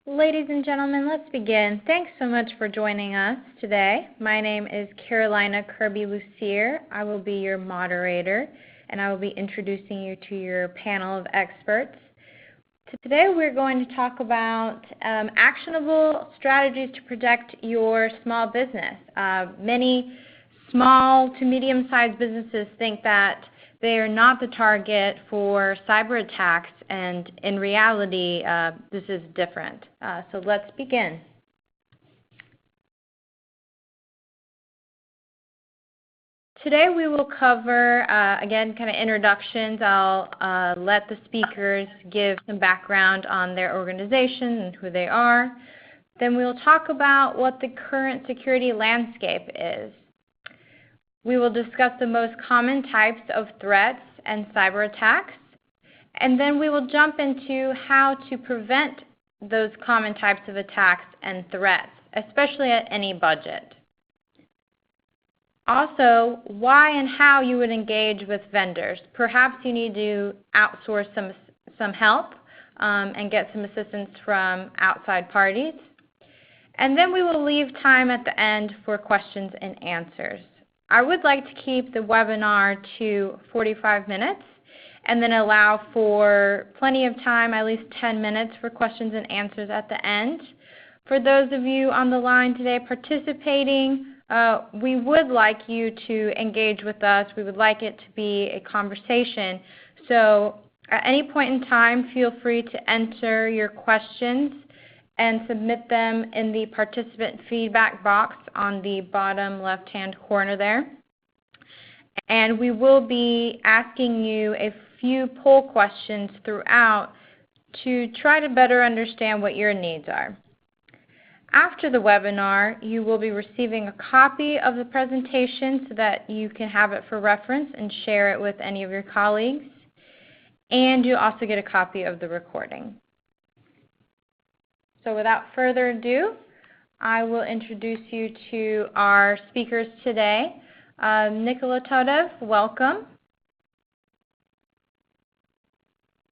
Ladies and gentlemen, let's begin. Thanks so much for joining us today. My name is Carolina Kirby-Lucier. I will be your moderator, and I will be introducing you to your panel of experts. Today we're going to talk about actionable strategies to protect your small business. Many small to medium-sized businesses think that they are not the target for cyber attacks, and in reality, this is different. So let's begin. Today we will cover, again, kind of introductions. I'll let the speakers give some background on their organization and who they are. Then we'll talk about what the current security landscape is. We will discuss the most common types of threats and cyber attacks, and then we will jump into how to prevent those common types of attacks and threats, especially at any budget. Also, why and how you would engage with vendors. Perhaps you need to outsource some help and get some assistance from outside parties. And then we will leave time at the end for questions and answers. I would like to keep the webinar to 45 minutes and then allow for plenty of time, at least 10 minutes, for questions and answers at the end. For those of you on the line today participating, we would like you to engage with us. We would like it to be a conversation. So at any point in time, feel free to enter your questions and submit them in the participant feedback box on the bottom left-hand corner there. And we will be asking you a few poll questions throughout to try to better understand what your needs are. After the webinar, you will be receiving a copy of the presentation so that you can have it for reference and share it with any of your colleagues. And you'll also get a copy of the recording. So without further ado, I will introduce you to our speakers today. Nicole, welcome.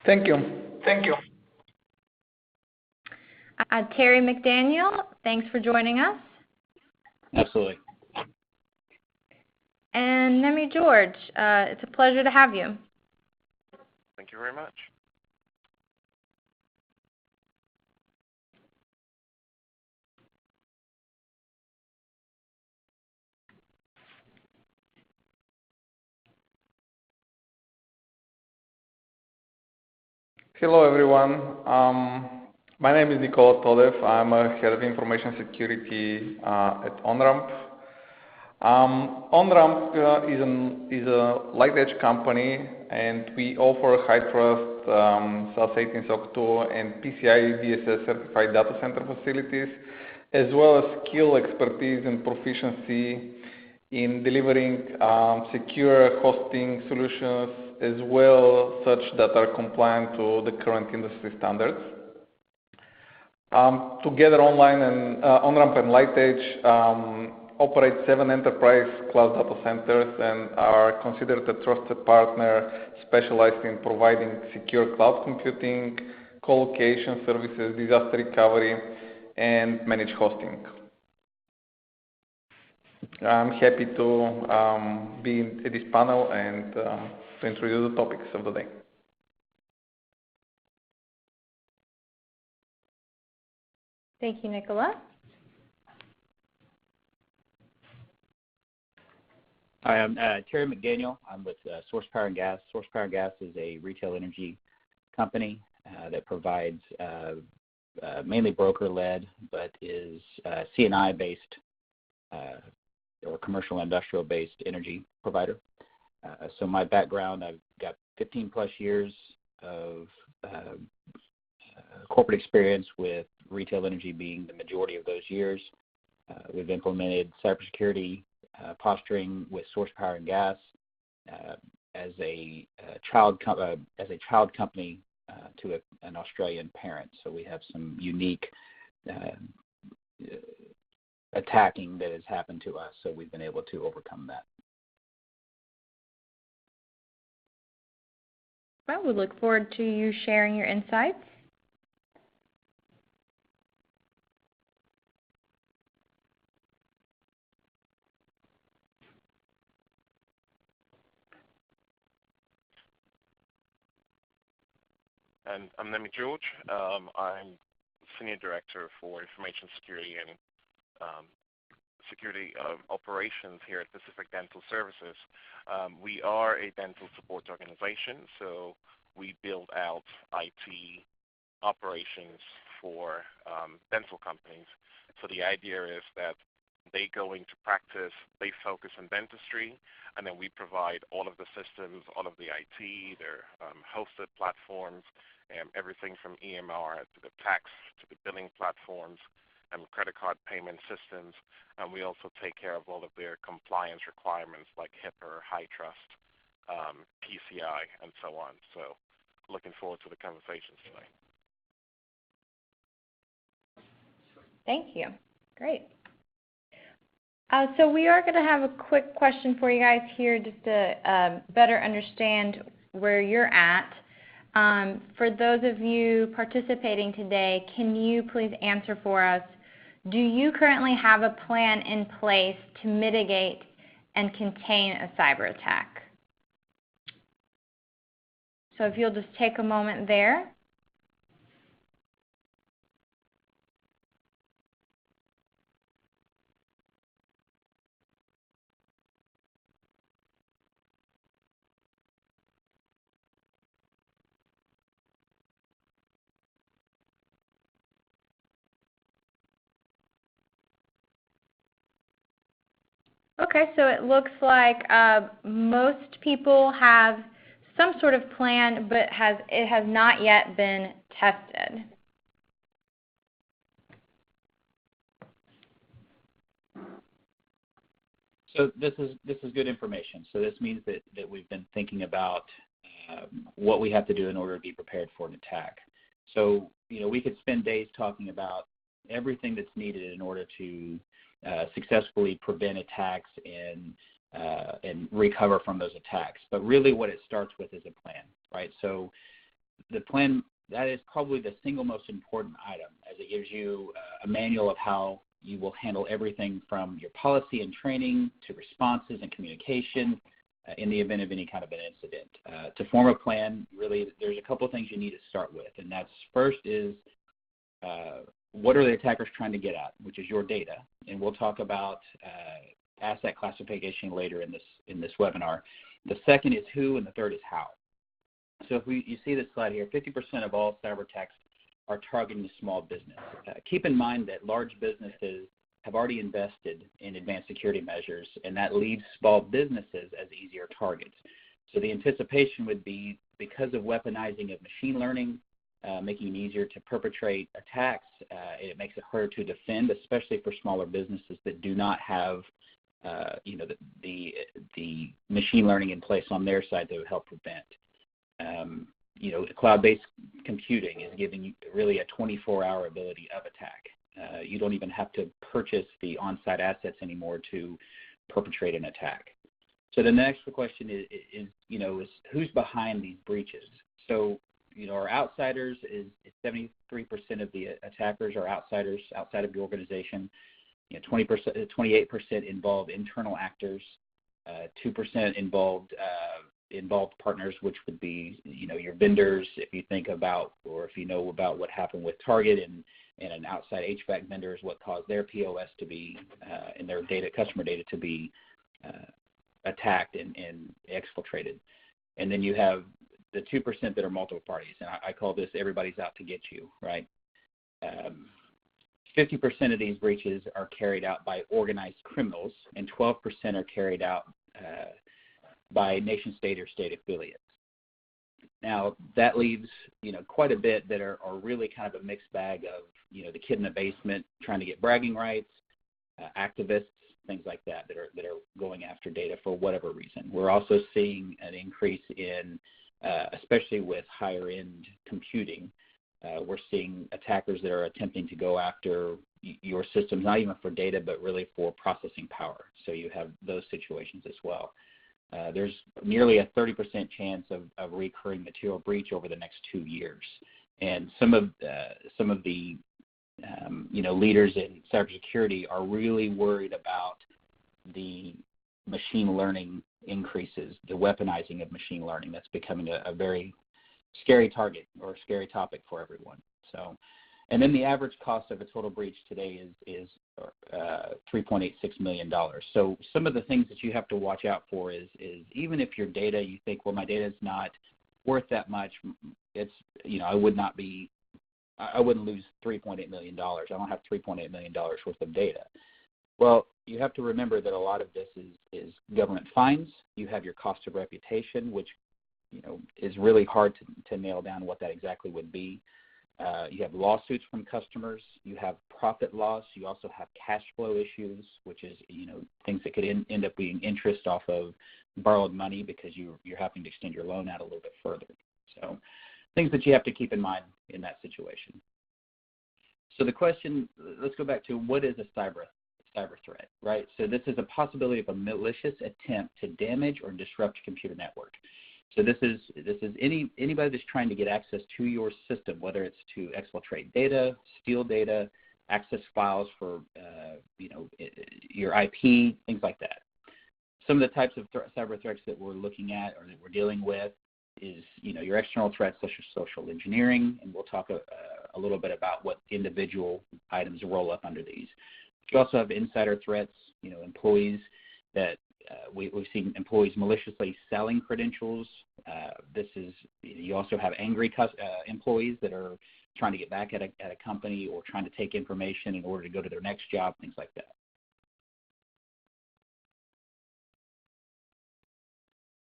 Thank you. Terry McDaniel, thanks for joining us. Absolutely. And Nemi George, it's a pleasure to have you. Thank you very much. Hello, everyone. My name is Nicole. I'm a head of information security at OnRamp. OnRamp is a light edge company, and we offer high trust SaaS 18 SOC 2 and PCI DSS certified data center facilities, as well as skill, expertise, and proficiency in delivering secure hosting solutions, as well such that are compliant to the current industry standards. Together, OnRamp and LightEdge operate 7 enterprise class data centers and are considered a trusted partner specialized in providing secure cloud computing, co-location services, disaster recovery, and managed hosting. I'm happy to be at this panel and to introduce the topics of the day. Thank you, Nicola. Hi, I'm Terry McDaniel. I'm with Source Power and Gas. Source Power and Gas is a retail energy company that provides mainly broker-led, but is C&I-based or commercial industrial-based energy provider. So my background, I've got 15 plus years of corporate experience, with retail energy being the majority of those years. We've implemented cybersecurity posturing with Source Power and Gas as a child company to an Australian parent. So we have some unique attacking that has happened to us, so we've been able to overcome that. Well, we look forward to you sharing your insights. And my name is George. I'm Senior Director for Information Security and Security Operations here at Pacific Dental Services. We are a dental support organization, so we build out IT operations for dental companies. So the idea is that they go into practice, they focus on dentistry, and then we provide all of the systems, all of the IT, their hosted platforms, everything from EMR to the tax to the billing platforms and credit card payment systems. And we also take care of all of their compliance requirements like HIPAA, HITRUST, PCI, and so on. So looking forward to the conversations tonight. Thank you. Great. So we are going to have a quick question for you guys here just to better understand where you're at. For those of you participating today, can you please answer for us, do you currently have a plan in place to mitigate and contain a cyber attack? So if you'll just take a moment there. Okay, so it looks like most people have some sort of plan, but it has not yet been tested. So this is good information. So this means that we've been thinking about what we have to do in order to be prepared for an attack. So we could spend days talking about everything that's needed in order to successfully prevent attacks and recover from those attacks. But really what it starts with is a plan, right? So the plan, that is probably the single most important item, as it gives you a manual of how you will handle everything from your policy and training to responses and communication in the event of any kind of an incident. To form a plan, really, there's a couple of things you need to start with, and that's first is what are the attackers trying to get at, which is your data, and we'll talk about asset classification later in this webinar. The second is who, and the third is how. So if you see this slide here, 50% of all cyber attacks are targeting small business. Keep in mind that large businesses have already invested in advanced security measures, and that leaves small businesses as easier targets. So the anticipation would be, because of weaponizing of machine learning, making it easier to perpetrate attacks, it makes it harder to defend, especially for smaller businesses that do not have the machine learning in place on their side that would help prevent. Cloud-based computing is giving you really a 24-hour ability of attack. You don't even have to purchase the on-site assets anymore to perpetrate an attack. So the next question is who's behind these breaches? So, our outsiders is 73% of the attackers are outsiders outside of the organization. 28% involve internal actors, 2% involved partners, which would be your vendors, if you think about, or if you know about what happened with Target and an outside HVAC vendor is what caused their POS to be and their customer data to be attacked and exfiltrated. And then you have the 2% that are multiple parties, and I call this everybody's out to get you, right? 50% of these breaches are carried out by organized criminals, and 12% are carried out by nation-state or state affiliates. Now, that leaves quite a bit that are really kind of a mixed bag of the kid in the basement trying to get bragging rights, activists, things like that are going after data for whatever reason. We're also seeing an increase in, especially with higher-end computing, we're seeing attackers that are attempting to go after your systems, not even for data, but really for processing power. So you have those situations as well. There's nearly a 30% chance of recurring material breach over the next 2 years. And some of the leaders in cybersecurity are really worried about the machine learning increases, the weaponizing of machine learning. That's becoming a very scary target or scary topic for everyone. So, and then the average cost of a total breach today is $3.86 million. So some of the things that you have to watch out for is even if your data, you think, well, my data is not worth that much, it's, I wouldn't lose $3.8 million. I don't have $3.8 million worth of data. Well, you have to remember that a lot of this is government fines. You have your cost of reputation, which is really hard to nail down what that exactly would be. You have lawsuits from customers. You have profit loss. You also have cash flow issues, which is things that could end up being interest off of borrowed money because you're having to extend your loan out a little bit further. So things that you have to keep in mind in that situation. So the question, let's go back to what is a cyber threat, right? So this is a possibility of a malicious attempt to damage or disrupt a computer network. So this is anybody that's trying to get access to your system, whether it's to exfiltrate data, steal data, access files for your IP, things like that. Some of the types of cyber threats that we're looking at or that we're dealing with is your external threats such as social engineering, and we'll talk a little bit about what individual items roll up under these. You also have insider threats, employees that we've seen employees maliciously selling credentials. You also have angry employees that are trying to get back at a company or trying to take information in order to go to their next job, things like that.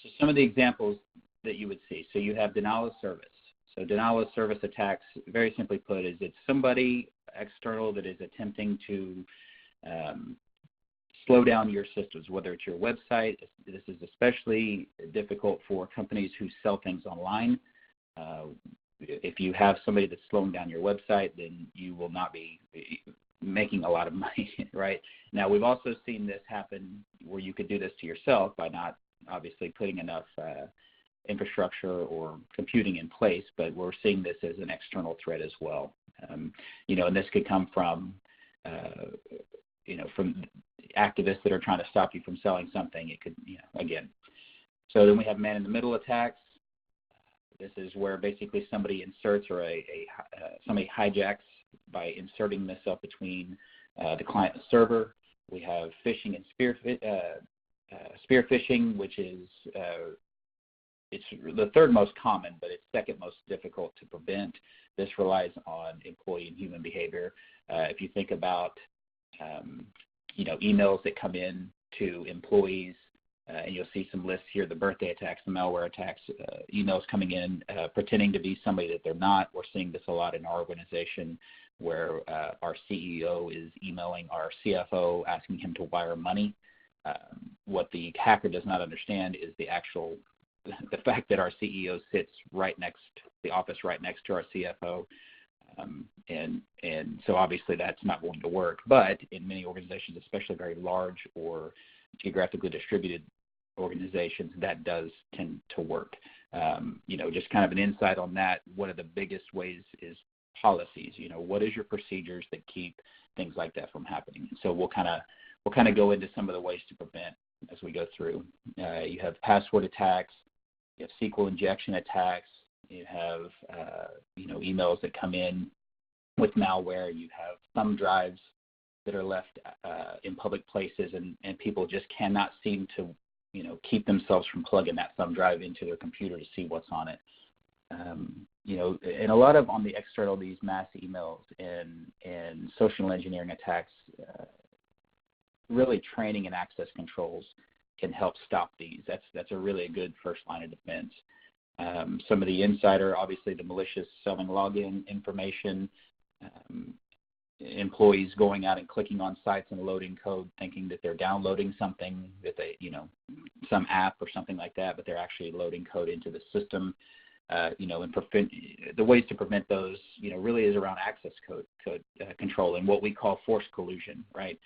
So some of the examples that you would see. So you have denial of service. So denial of service attacks, very simply put, is it's somebody external that is attempting to slow down your systems, whether it's your website. This is especially difficult for companies who sell things online. If you have somebody that's slowing down your website, then you will not be making a lot of money, right? Now, we've also seen this happen where you could do this to yourself by not obviously putting enough infrastructure or computing in place, but we're seeing this as an external threat as well. And this could come from from activists that are trying to stop you from selling something. It could, again. So then we have man-in-the-middle attacks. This is where basically somebody inserts or somebody hijacks by inserting themselves between the client and the server. We have phishing and spear phishing, which is it's the third most common, but it's second most difficult to prevent. This relies on employee and human behavior. If you think about emails that come in to employees, and you'll see some lists here, the birthday attacks, the malware attacks, emails coming in pretending to be somebody that they're not. We're seeing this a lot in our organization where our CEO is emailing our CFO asking him to wire money. What the hacker does not understand is the fact that our CEO sits the office right next to our CFO. And so obviously that's not going to work. But in many organizations, especially very large or geographically distributed organizations, that does tend to work. Just kind of an insight on that. One of the biggest ways is policies. What is your procedures that keep things like that from happening? And so we'll kind of go into some of the ways to prevent as we go through. You have password attacks. You have SQL injection attacks. You have emails that come in with malware. You have thumb drives that are left in public places, and people just cannot seem to keep themselves from plugging that thumb drive into their computer to see what's on it. And a lot of on the external, these mass emails and social engineering attacks, really training and access controls can help stop these. That's a really good first line of defense. Some of the insider, obviously the malicious selling login information, employees going out and clicking on sites and loading code thinking that they're downloading something, that they, some app or something like that, but they're actually loading code into the system. And the ways to prevent those, really is around access code control and what we call forced collusion, right?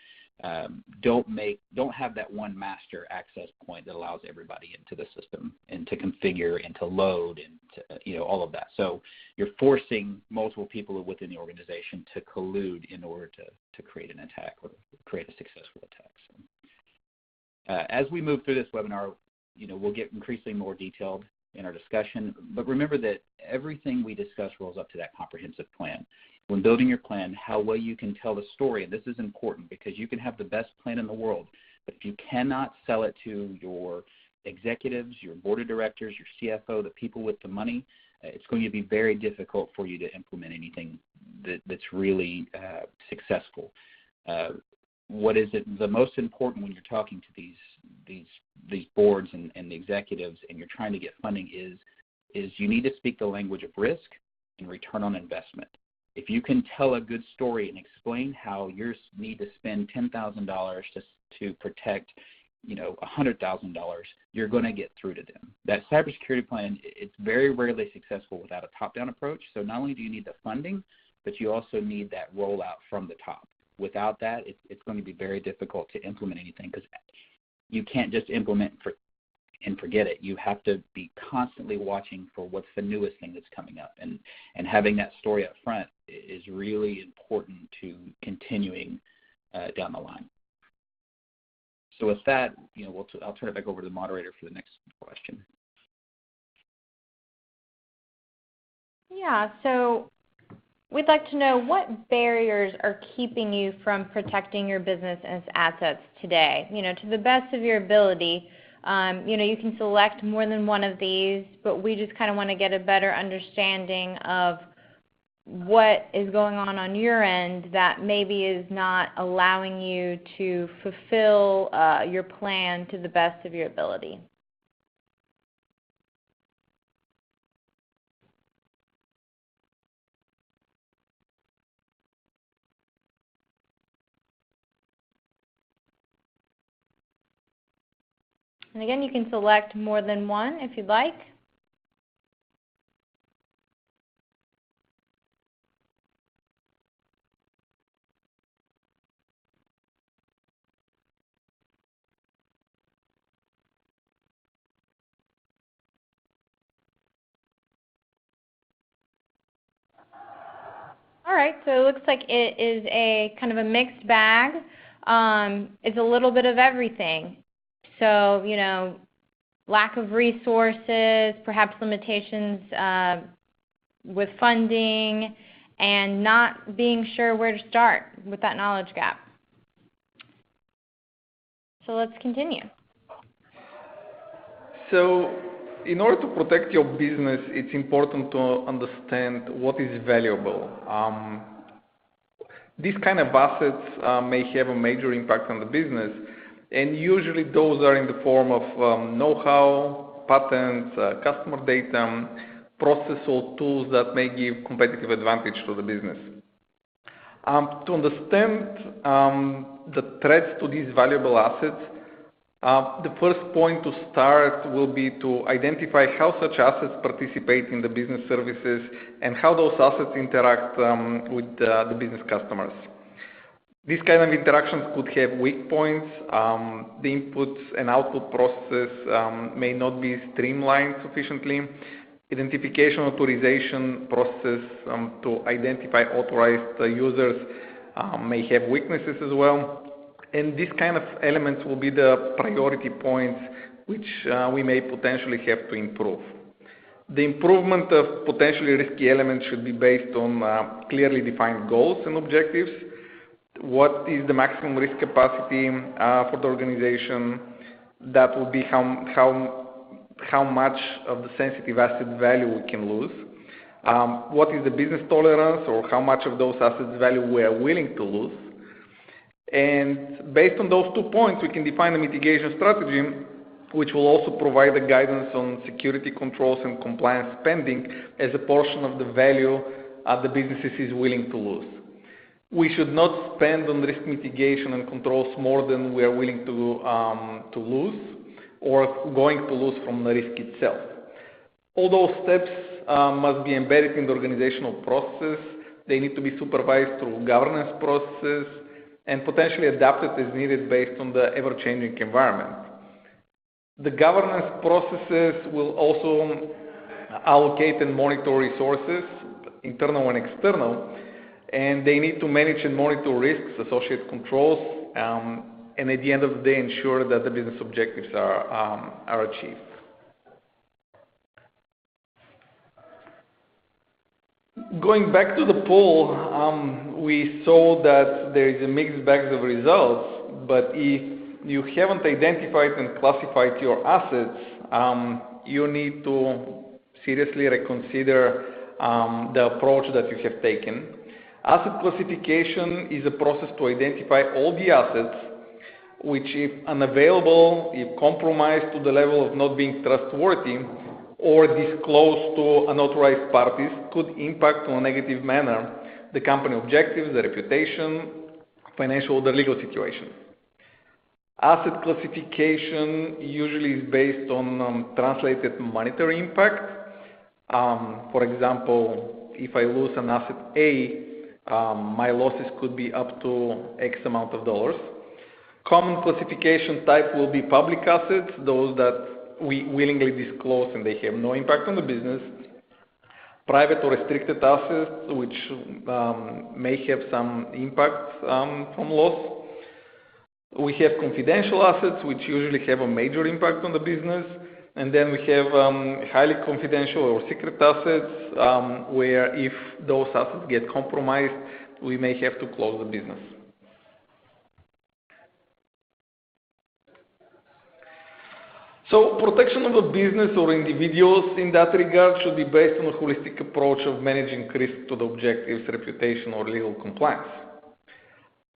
Don't have that one master access point that allows everybody into the system and to configure and to load and to, all of that. So you're forcing multiple people within the organization to collude in order to create an attack or create a successful attack. So, as we move through this webinar, we'll get increasingly more detailed in our discussion. But remember that everything we discuss rolls up to that comprehensive plan. When building your plan, how well you can tell the story, and this is important because you can have the best plan in the world, but if you cannot sell it to your executives, your board of directors, your CFO, the people with the money, it's going to be very difficult for you to implement anything that's really successful. What is the most important when you're talking to these boards and the executives and you're trying to get funding is you need to speak the language of risk and return on investment. If you can tell a good story and explain how you need to spend $10,000 to protect, $100,000, you're going to get through to them. That cybersecurity plan, it's very rarely successful without a top-down approach. So not only do you need the funding, but you also need that rollout from the top. Without that, it's going to be very difficult to implement anything because you can't just implement and forget it. You have to be constantly watching for what's the newest thing that's coming up. And having that story up front is really important to continuing down the line. So with that, I'll turn it back over to the moderator for the next question. Yeah, so we'd like to know what barriers are keeping you from protecting your business and its assets today. To the best of your ability, you can select more than one of these, but we just kind of want to get a better understanding of what is going on your end that maybe is not allowing you to fulfill your plan to the best of your ability. And again, you can select more than one if you'd like. All right, so it looks like it is a kind of a mixed bag. It's a little bit of everything. So, lack of resources, perhaps limitations with funding, and not being sure where to start with that knowledge gap. So let's continue. So in order to protect your business, it's important to understand what is valuable. These kind of assets may have a major impact on the business, and usually those are in the form of know-how, patents, customer data, process or tools that may give competitive advantage to the business. To understand the threats to these valuable assets, the first point to start will be to identify how such assets participate in the business services and how those assets interact with the business customers. These kind of interactions could have weak points. The inputs and output process may not be streamlined sufficiently. Identification authorization process to identify authorized users may have weaknesses as well. And these kind of elements will be the priority points which we may potentially have to improve. The improvement of potentially risky elements should be based on clearly defined goals and objectives. What is the maximum risk capacity for the organization? That will be how much of the sensitive asset value we can lose. What is the business tolerance, or how much of those assets value we are willing to lose? And based on those 2 points, we can define a mitigation strategy, which will also provide the guidance on security controls and compliance spending as a portion of the value the businesses is willing to lose. We should not spend on risk mitigation and controls more than we are willing to lose or going to lose from the risk itself. All those steps must be embedded in the organizational process. They need to be supervised through governance processes and potentially adapted as needed based on the ever-changing environment. The governance processes will also allocate and monitor resources, internal and external, and they need to manage and monitor risks, associate controls, and at the end of the day ensure that the business objectives are achieved. Going back to the poll, we saw that there is a mixed bag of results, but if you haven't identified and classified your assets, you need to seriously reconsider the approach that you have taken. Asset classification is a process to identify all the assets which, if unavailable, if compromised to the level of not being trustworthy or disclosed to unauthorized parties, could impact in a negative manner the company objectives, the reputation, financial or the legal situation. Asset classification usually is based on translated monetary impact. For example, if I lose an asset A, my losses could be up to X amount of dollars. Common classification type will be public assets, those that we willingly disclose and they have no impact on the business. Private or restricted assets, which may have some impact from loss. We have confidential assets, which usually have a major impact on the business. And then we have highly confidential or secret assets, where if those assets get compromised, we may have to close the business. So protection of a business or individuals in that regard should be based on a holistic approach of managing risk to the objectives, reputation, or legal compliance.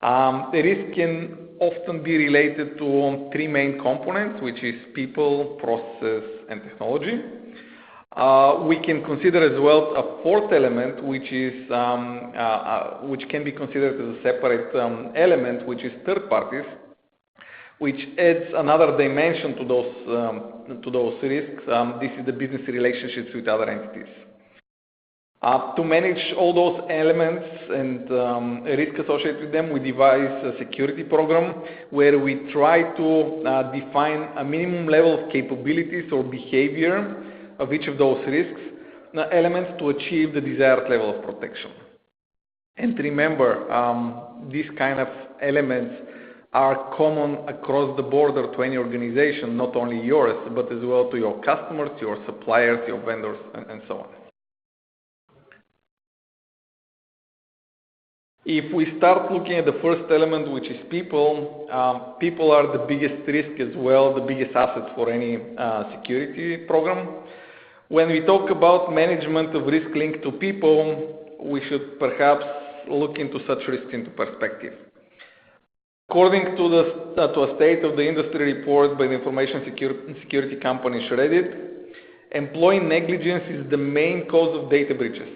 The risk can often be related to three main components, which is people, processes, and technology. We can consider as well a fourth element, which is which can be considered as a separate element, which is third parties, which adds another dimension to those risks. This is the business relationships with other entities. To manage all those elements and risk associated with them, we devise a security program where we try to define a minimum level of capabilities or behavior of each of those risks elements to achieve the desired level of protection. And remember, these kind of elements are common across the border to any organization, not only yours, but as well to your customers, your suppliers, your vendors, and so on. If we start looking at the first element, which is people, people are the biggest risk as well, the biggest assets for any security program. When we talk about management of risk linked to people, we should perhaps look into such risks into perspective. According to a state of the industry report by the information security company Shreddit, employee negligence is the main cause of data breaches.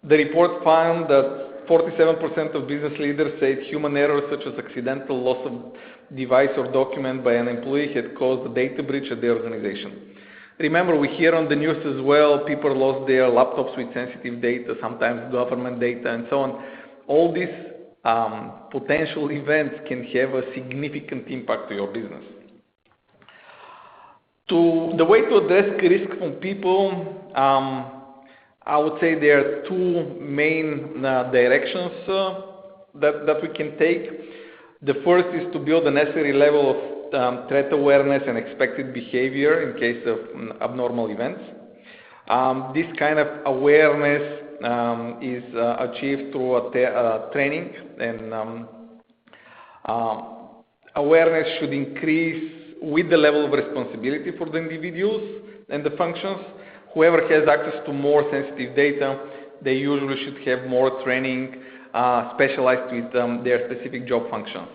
The report found that 47% of business leaders said human errors such as accidental loss of device or document by an employee had caused a data breach at the organization. Remember, we hear on the news as well, people lost their laptops with sensitive data, sometimes government data, and so on. All these potential events can have a significant impact to your business. The way to address risk from people, I would say there are two main directions that we can take. The first is to build a necessary level of threat awareness and expected behavior in case of abnormal events. This kind of awareness is achieved through training, and awareness should increase with the level of responsibility for the individuals and the functions. Whoever has access to more sensitive data, they usually should have more training specialized with their specific job functions.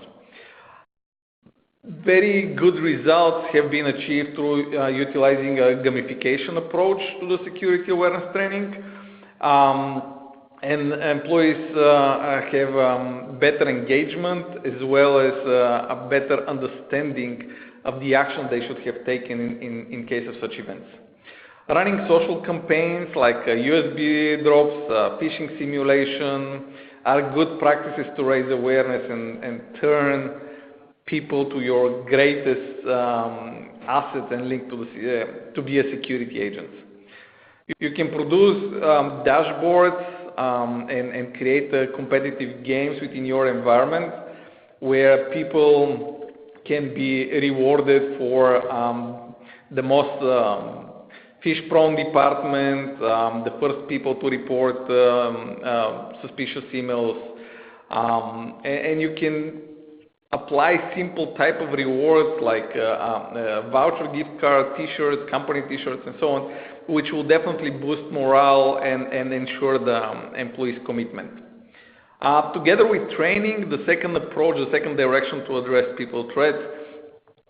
Very good results have been achieved through utilizing a gamification approach to the security awareness training. And employees have better engagement as well as a better understanding of the action they should have taken in case of such events. Running social campaigns like USB drops, phishing simulation are good practices to raise awareness and turn people to your greatest asset and link to be a security agent. You can produce dashboards and create competitive games within your environment where people can be rewarded for the most fish-prone department, the first people to report suspicious emails, and you can apply simple type of rewards like voucher, gift card, T-shirts, company T-shirts, and so on, which will definitely boost morale and ensure the employees' commitment. Together with training, the second approach, the second direction to address people threats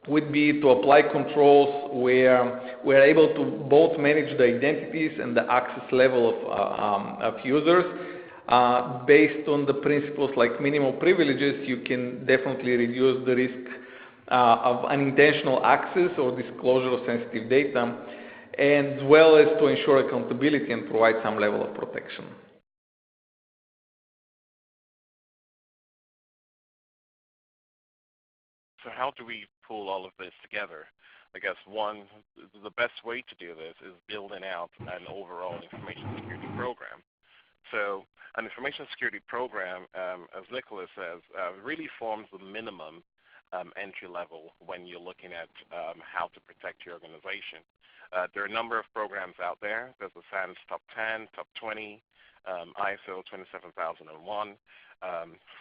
would be to apply controls where we're able to both manage the identities and the access level of users. Based on the principles like minimal privileges, you can definitely reduce the risk of unintentional access or disclosure of sensitive data, as well as to ensure accountability and provide some level of protection. So how do we pull all of this together? I guess the best way to do this is building out an overall information security program. So an information security program, as Nicholas says, really forms the minimum entry level when you're looking at how to protect your organization. There are a number of programs out there. There's the SANS Top 10, Top 20, ISO 27001.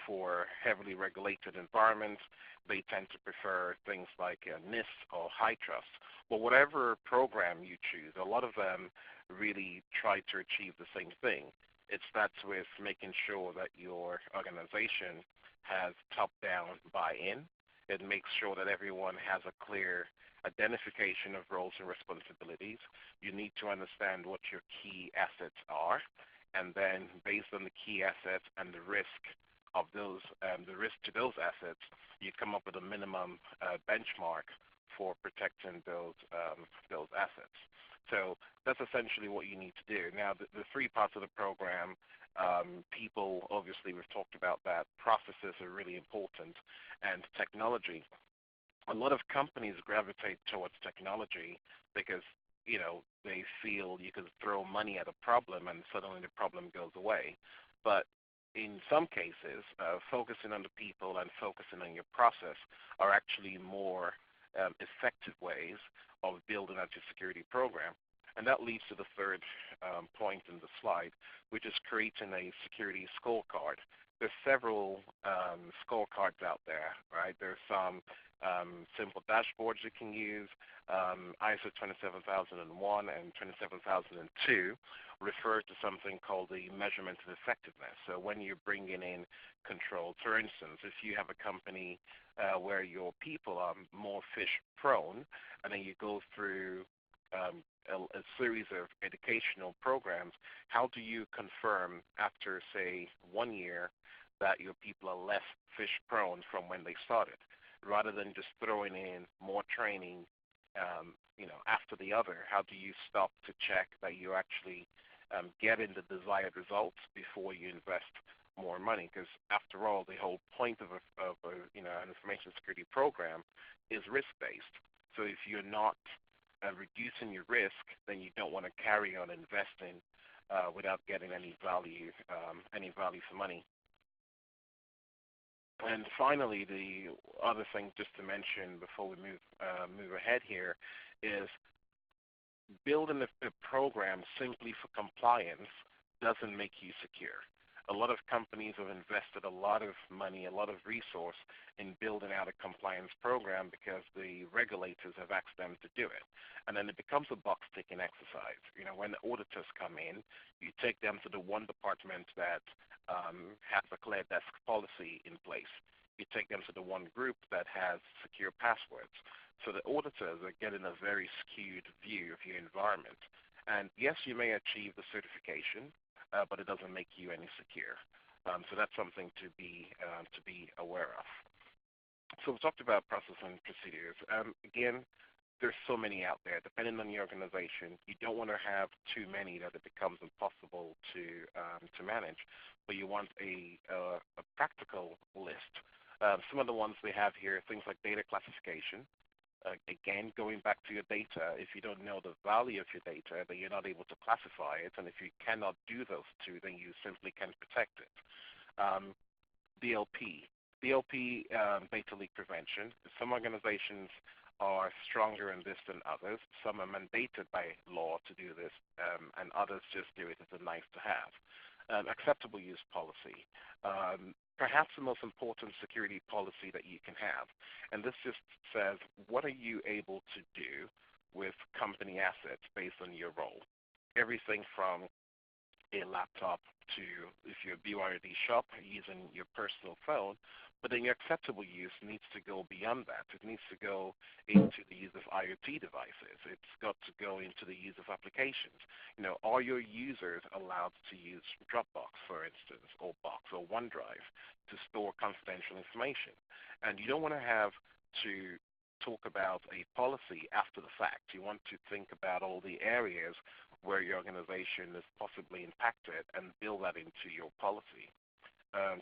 For heavily regulated environments, they tend to prefer things like NIST or HITRUST. But whatever program you choose, a lot of them really try to achieve the same thing. It starts with making sure that your organization has top-down buy-in. It makes sure that everyone has a clear identification of roles and responsibilities. You need to understand what your key assets are, and then based on the key assets and the risk of those, the risk to those assets, you come up with a minimum benchmark for protecting those assets. So that's essentially what you need to do. Now, the three parts of the program, people, obviously, we've talked about that. Processes are really important, and technology. A lot of companies gravitate towards technology because, they feel you can throw money at a problem and suddenly the problem goes away. But in some cases, focusing on the people and focusing on your process are actually more effective ways of building out your security program. And that leads to the third point in the slide, which is creating a security scorecard. There's several scorecards out there, right? There's some simple dashboards you can use. ISO 27001 and 27002 refer to something called the measurement of effectiveness. So when you're bringing in control, for instance, if you have a company where your people are more fish prone, and then you go through a series of educational programs, how do you confirm after, say, 1 year that your people are less fish prone from when they started, rather than just throwing in more training, after the other? How do you stop to check that you're actually getting the desired results before you invest more money? Because after all, the whole point of an information security program is risk-based. So if you're not reducing your risk, then you don't want to carry on investing without getting any value for money. And finally, the other thing just to mention before we move ahead here is building a program simply for compliance doesn't make you secure. A lot of companies have invested a lot of money, a lot of resource in building out a compliance program because the regulators have asked them to do it. And then it becomes a box-ticking exercise. When the auditors come in, you take them to the one department that has a clear desk policy in place. You take them to the one group that has secure passwords. So the auditors are getting a very skewed view of your environment. And yes, you may achieve the certification, but it doesn't make you any secure. So that's something to be aware of. So we talked about process and procedures. Again, there's so many out there. Depending on your organization, you don't want to have too many that it becomes impossible to manage, but you want a practical list. Some of the ones we have here, things like data classification. Again, going back to your data, if you don't know the value of your data, then you're not able to classify it. And if you cannot do those two, then you simply can't protect it. DLP, data leak prevention. Some organizations are stronger in this than others. Some are mandated by law to do this, and others just do it as a nice to have. Acceptable use policy. Perhaps the most important security policy that you can have. And this just says, what are you able to do with company assets based on your role? Everything from a laptop to, if you're a BYOD shop, using your personal phone, but then your acceptable use needs to go beyond that. It needs to go into the use of IoT devices. It's got to go into the use of applications. Are your users allowed to use Dropbox, for instance, or Box or OneDrive to store confidential information? And you don't want to have to talk about a policy after the fact. You want to think about all the areas where your organization is possibly impacted and build that into your policy.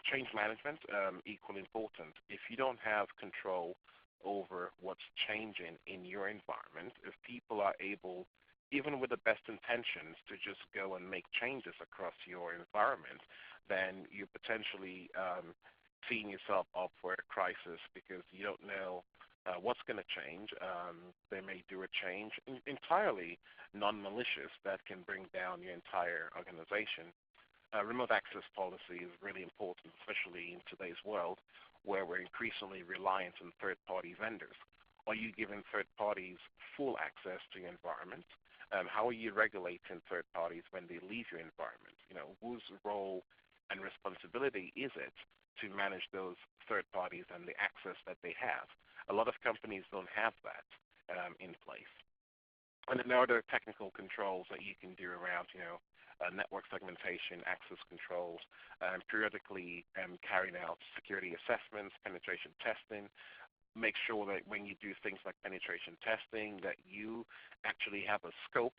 Change management, equally important. If you don't have control over what's changing in your environment, if people are able, even with the best intentions, to just go and make changes across your environment, then you're potentially seeing yourself up for a crisis because you don't know what's going to change. They may do a change entirely non-malicious that can bring down your entire organization. Remote access policy is really important, especially in today's world where we're increasingly reliant on third-party vendors. Are you giving third parties full access to your environment? How are you regulating third parties when they leave your environment? Whose role and responsibility is it to manage those third parties and the access that they have? A lot of companies don't have that in place. And then there are other technical controls that you can do around, network segmentation, access controls, periodically carrying out security assessments, penetration testing. Make sure that when you do things like penetration testing that you actually have a scope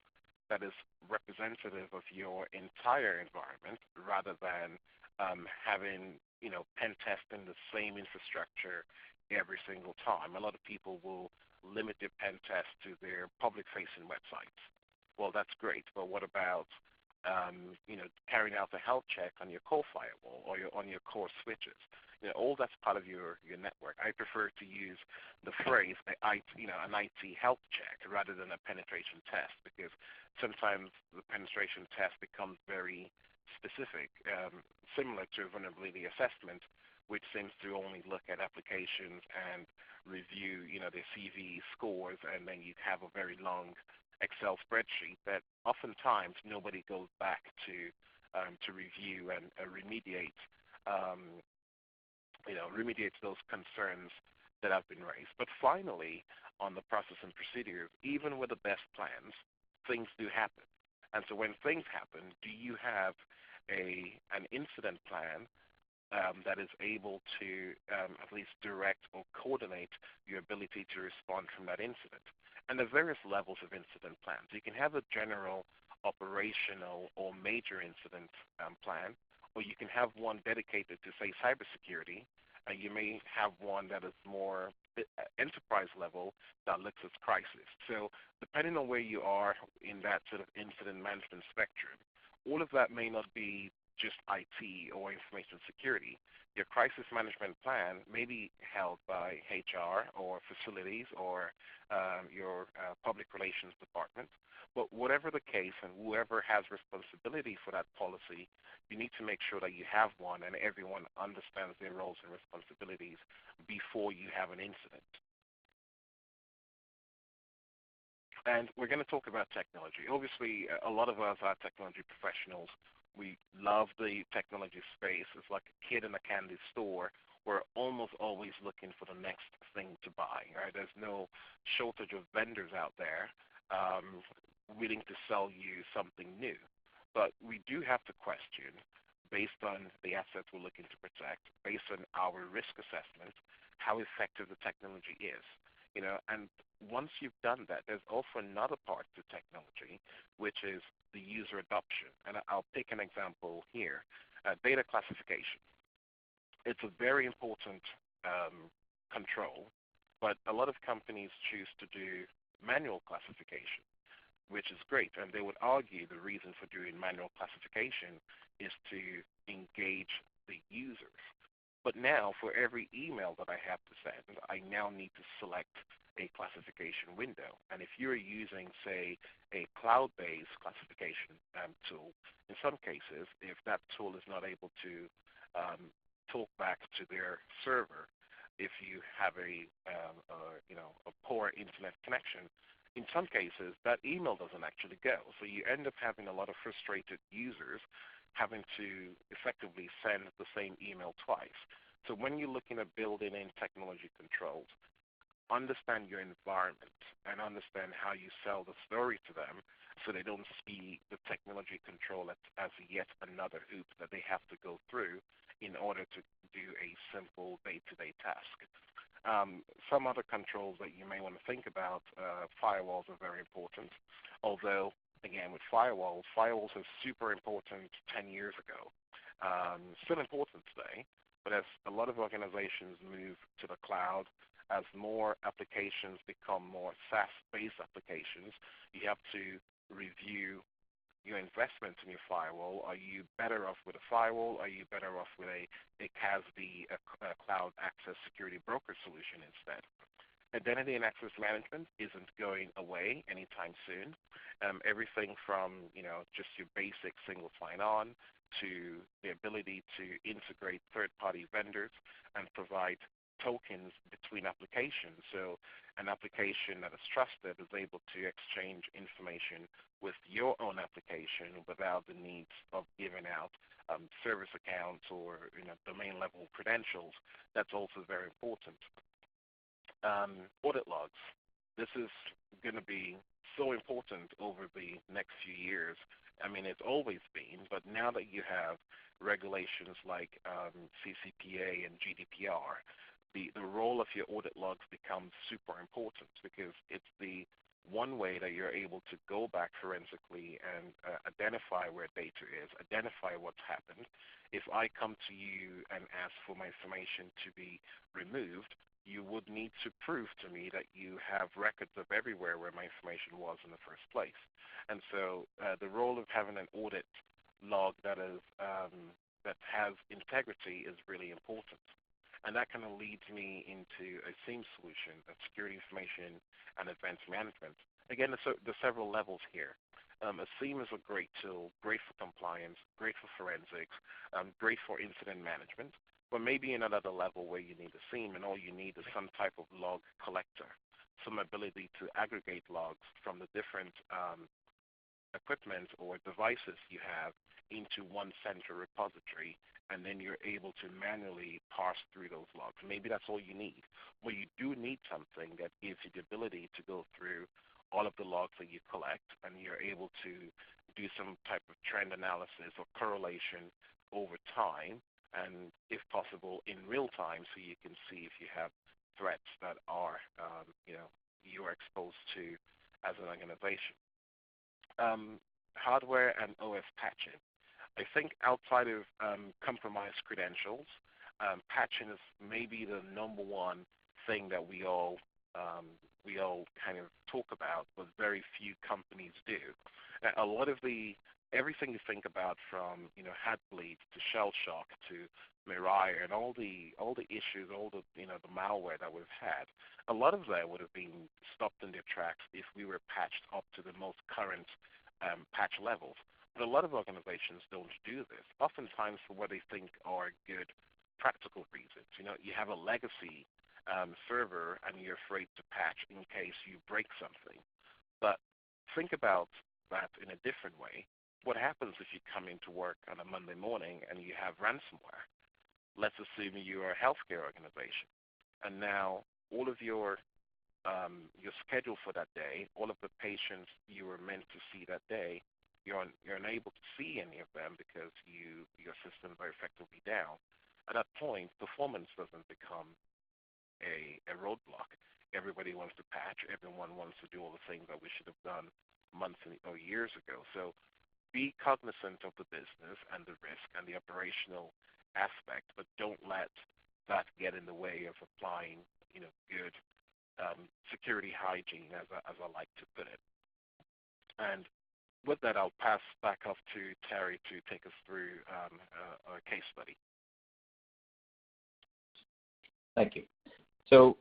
that is representative of your entire environment rather than having, pen testing the same infrastructure every single time. A lot of people will limit their pen test to their public-facing websites. Well, that's great, but what about carrying out a health check on your core firewall or on your core switches? All that's part of your network. I prefer to use the phrase an IT health check rather than a penetration test because sometimes the penetration test becomes very specific, similar to a vulnerability assessment, which seems to only look at applications and review, their CV scores, and then you have a very long Excel spreadsheet that oftentimes nobody goes back to review and remediate, remediate those concerns that have been raised. But finally, on the process and procedures, even with the best plans, things do happen. And so when things happen, do you have an incident plan that is able to at least direct or coordinate your ability to respond from that incident? And there are various levels of incident plans. You can have a general operational or major incident plan, or you can have one dedicated to, say, cybersecurity. You may have one that is more enterprise level that looks at crisis. So depending on where you are in that sort of incident management spectrum, all of that may not be just IT or information security. Your crisis management plan may be held by HR or facilities or your public relations department. But whatever the case and whoever has responsibility for that policy, you need to make sure that you have one and everyone understands their roles and responsibilities before you have an incident. And we're going to talk about technology. Obviously, a lot of us are technology professionals. We love the technology space. It's like a kid in a candy store. We're almost always looking for the next thing to buy. Right? There's no shortage of vendors out there willing to sell you something new. But we do have to question, based on the assets we're looking to protect, based on our risk assessment, how effective the technology is. And once you've done that, there's also another part to technology, which is the user adoption. And I'll pick an example here, data classification. It's a very important control, but a lot of companies choose to do manual classification, which is great. And they would argue the reason for doing manual classification is to engage the users. But now, for every email that I have to send, I now need to select a classification window. And if you're using, say, a cloud-based classification tool, in some cases, if that tool is not able to talk back to their server, if you have a poor internet connection, in some cases that email doesn't actually go. So you end up having a lot of frustrated users having to effectively send the same email twice. So when you're looking at building in technology controls, understand your environment and understand how you sell the story to them so they don't see the technology control as yet another hoop that they have to go through in order to do a simple day-to-day task. Some other controls that you may want to think about, firewalls are very important, although, again, with firewalls are super important 10 years ago. Still important today, but as a lot of organizations move to the cloud, as more applications become more SaaS-based applications, you have to review your investment in your firewall. Are you better off with a firewall? Are you better off with a CASB, a cloud access security broker solution instead? Identity and access management isn't going away anytime soon. Everything from just your basic single sign-on to the ability to integrate third-party vendors and provide tokens between applications. So an application that is trusted is able to exchange information with your own application without the needs of giving out service accounts or domain level credentials. That's also very important. Audit logs. This is going to be so important over the next few years. I mean, it's always been, but now that you have regulations like CCPA and GDPR, the role of your audit logs becomes super important because it's the one way that you're able to go back forensically and identify where data is, identify what's happened. If I come to you and ask for my information to be removed, you would need to prove to me that you have records of everywhere where my information was in the first place. And so the role of having an audit log that has integrity is really important. And that kind of leads me into a SIEM solution, a security information and advanced management. Again, there's several levels here. A SIEM is a great tool, great for compliance, great for forensics, great for incident management, but maybe in another level where you need a SIEM and all you need is some type of log collector, some ability to aggregate logs from the different equipment or devices you have into one central repository, and then you're able to manually parse through those logs. Maybe that's all you need. But you do need something that gives you the ability to go through all of the logs that you collect, and you're able to do some type of trend analysis or correlation over time, and if possible in real time, so you can see if you have threats that are you're exposed to as an organization. Hardware and OS patching. I think outside of compromised credentials, patching is maybe the number one thing that we all kind of talk about, but very few companies do. A lot of everything you think about, from Hatbleed to Shell Shock to Mirai and all the issues, all the the malware that we've had, a lot of that would have been stopped in their tracks if we were patched up to the most current patch levels. But a lot of organizations don't do this, oftentimes for what they think are good practical reasons. You have a legacy server and you're afraid to patch in case you break something. But think about that in a different way. What happens if you come into work on a Monday morning and you have ransomware? Let's assume you're a healthcare organization, and now all of your schedule for that day, all of the patients you were meant to see that day, you're unable to see any of them because your systems are effectively down. At that point, performance doesn't become a roadblock. Everybody wants to patch. Everyone wants to do all the things that we should have done months or years ago. So be cognizant of the business and the risk and the operational aspect, but don't let that get in the way of applying good security hygiene, as I like to put it. And with that, I'll pass back off to Terry to take us through a case study. Thank you. So,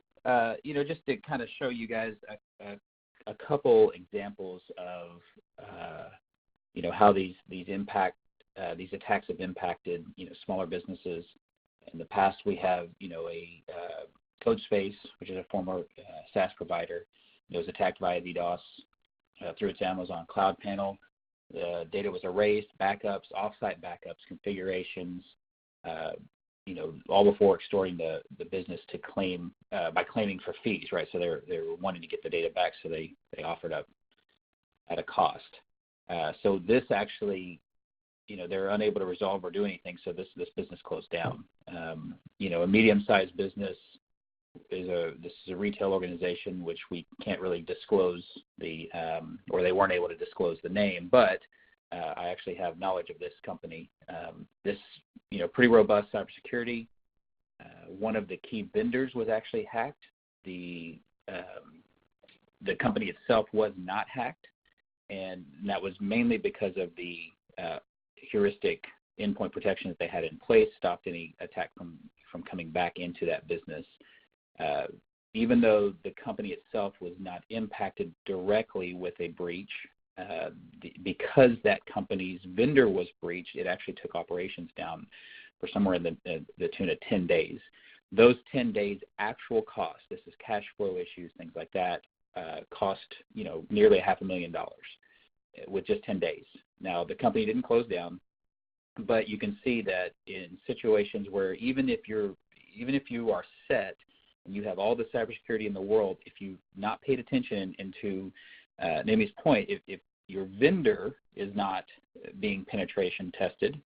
just to kind of show you guys a couple examples of, how these attacks have impacted, smaller businesses. In the past, we have, a CodeSpace, which is a former SaaS provider. It was attacked via DDoS through its Amazon Cloud panel. The data was erased, backups, offsite backups, configurations, all before extorting the business to claim by claiming for fees, right? So they were wanting to get the data back, so they offered up at a cost. So this actually, they're unable to resolve or do anything, so this business closed down. A medium-sized business this is a retail organization which we can't really disclose or they weren't able to disclose the name, but I actually have knowledge of this company. This, pretty robust cybersecurity. One of the key vendors was actually hacked. The company itself was not hacked, and that was mainly because of the heuristic endpoint protection that they had in place, stopped any attack from coming back into that business. Even though the company itself was not impacted directly with a breach, because that company's vendor was breached, it actually took operations down for somewhere in the tune of 10 days. Those 10 days actual cost, this is cash flow issues, things like that, cost nearly $500,000 with just 10 days. Now, the company didn't close down, but you can see that in situations where even if you are set and you have all the cybersecurity in the world, if you've not paid attention, and to Naomi's point, if your vendor is not being penetration tested,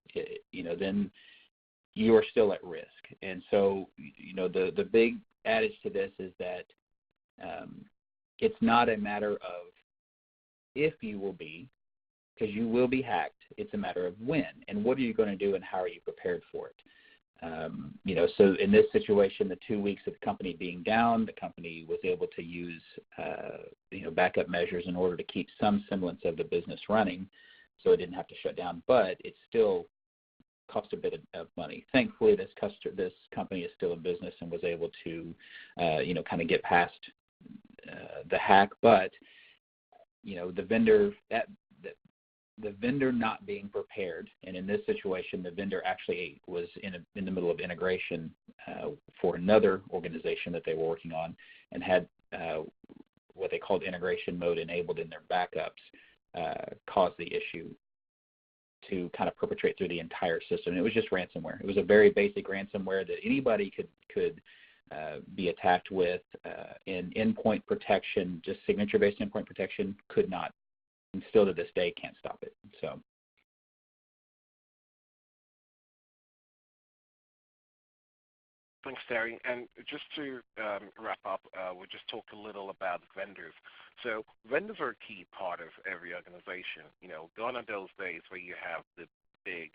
then you are still at risk. And so, the big adage to this is that it's not a matter of if you will be, because you will be hacked. It's a matter of when, and what are you going to do, and how are you prepared for it? So in this situation, the 2 weeks of the company being down, the company was able to use, backup measures in order to keep some semblance of the business running, so it didn't have to shut down. But it still cost a bit of money. Thankfully, this company is still in business and was able to, kind of get past the hack. But the vendor not being prepared, and in this situation, the vendor actually was in the middle of integration for another organization that they were working on, and had what they called integration mode enabled in their backups, caused the issue to kind of perpetrate through the entire system. It was just ransomware. It was a very basic ransomware that anybody could be attacked with, and endpoint protection, just signature-based endpoint protection, could not, and still to this day can't stop it. So. Thanks, Terry. And just to wrap up, we'll just talk a little about vendors. So vendors are a key part of every organization. Gone are those days where you have the big,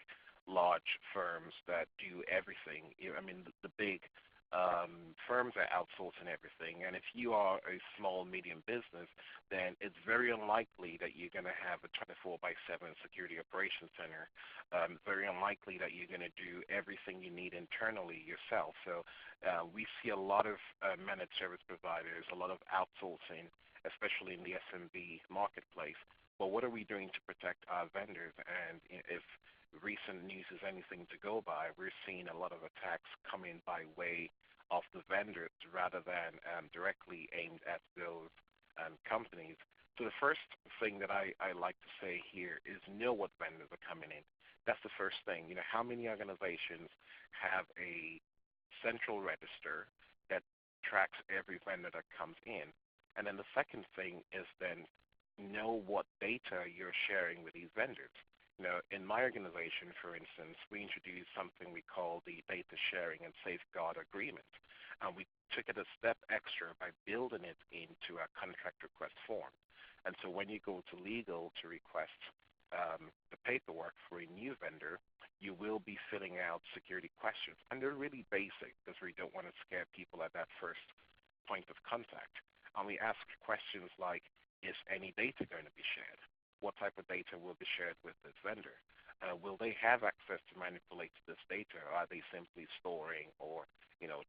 large firms that do everything. The big firms are outsourcing everything, and if you are a small, medium business, then it's very unlikely that you're going to have a 24/7 security operations center. Very unlikely that you're going to do everything you need internally yourself. So we see a lot of managed service providers, a lot of outsourcing, especially in the SMB marketplace. But what are we doing to protect our vendors? And if recent news is anything to go by, we're seeing a lot of attacks coming by way of the vendors rather than directly aimed at those companies. So the first thing that I like to say here is know what vendors are coming in. That's the first thing. How many organizations have a central register that tracks every vendor that comes in? And then the second thing is then know what data you're sharing with these vendors. In my organization, for instance, we introduced something we call the Data Sharing and Safeguard Agreement. And we took it a step extra by building it into a contract request form. And so when you go to legal to request the paperwork for a new vendor, you will be filling out security questions. And they're really basic because we don't want to scare people at that first point of contact. And we ask questions like, is any data going to be shared? What type of data will be shared with this vendor? will they have access to manipulate this data, or are they simply storing or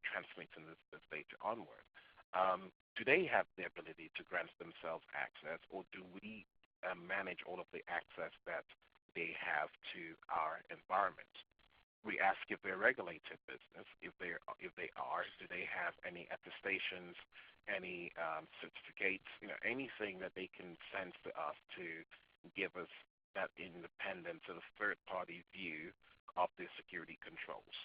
transmitting this data onward? Do they have the ability to grant themselves access, or do we manage all of the access that they have to our environment? We ask if they're regulated business. If they are, do they have any attestations, any certificates, anything that they can send to us to give us that independent sort of third-party view of their security controls?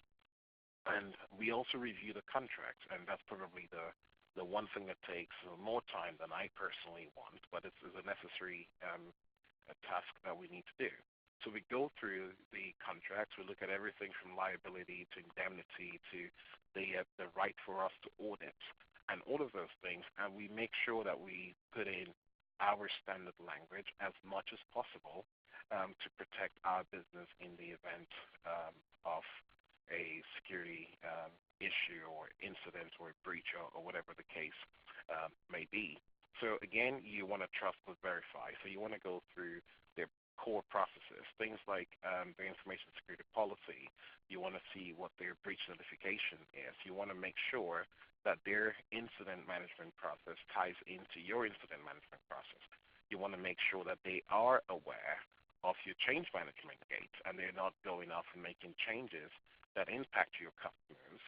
And we also review the contract, and that's probably the one thing that takes more time than I personally want, but it's a necessary a task that we need to do. So we go through the contracts. We look at everything from liability to indemnity to the right for us to audit and all of those things, and we make sure that we put in our standard language as much as possible to protect our business in the event of a security issue or incident or a breach or whatever the case may be. So again, you want to trust but verify. So you want to go through their core processes, things like the information security policy. You want to see what their breach notification is. You want to make sure that their incident management process ties into your incident management process. You want to make sure that they are aware of your change management gates and they're not going off and making changes that impact your customers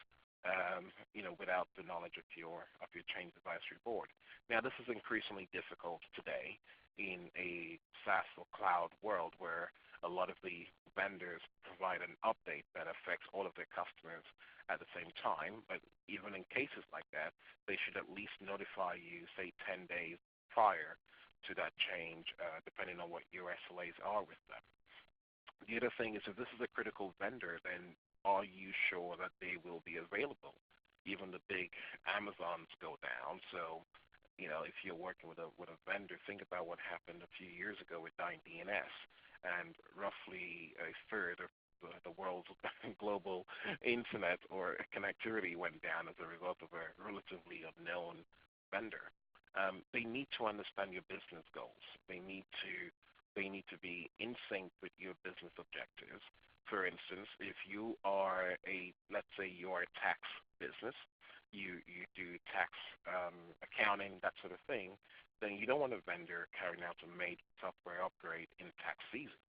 without the knowledge of your change advisory board. Now, this is increasingly difficult today in a SaaS or cloud world where a lot of the vendors provide an update that affects all of their customers at the same time. But even in cases like that, they should at least notify you, say, 10 days prior to that change, depending on what your SLAs are with them. The other thing is, if this is a critical vendor, then are you sure that they will be available? Even the big Amazons go down. So, if you're working with a vendor, think about what happened a few years ago with DNS, and roughly a third of the world's global internet or connectivity went down as a result of a relatively unknown vendor. They need to understand your business goals. They need to be in sync with your business objectives. For instance, if you are let's say you are a tax business, you do tax accounting, that sort of thing, then you don't want a vendor carrying out a major software upgrade in tax season.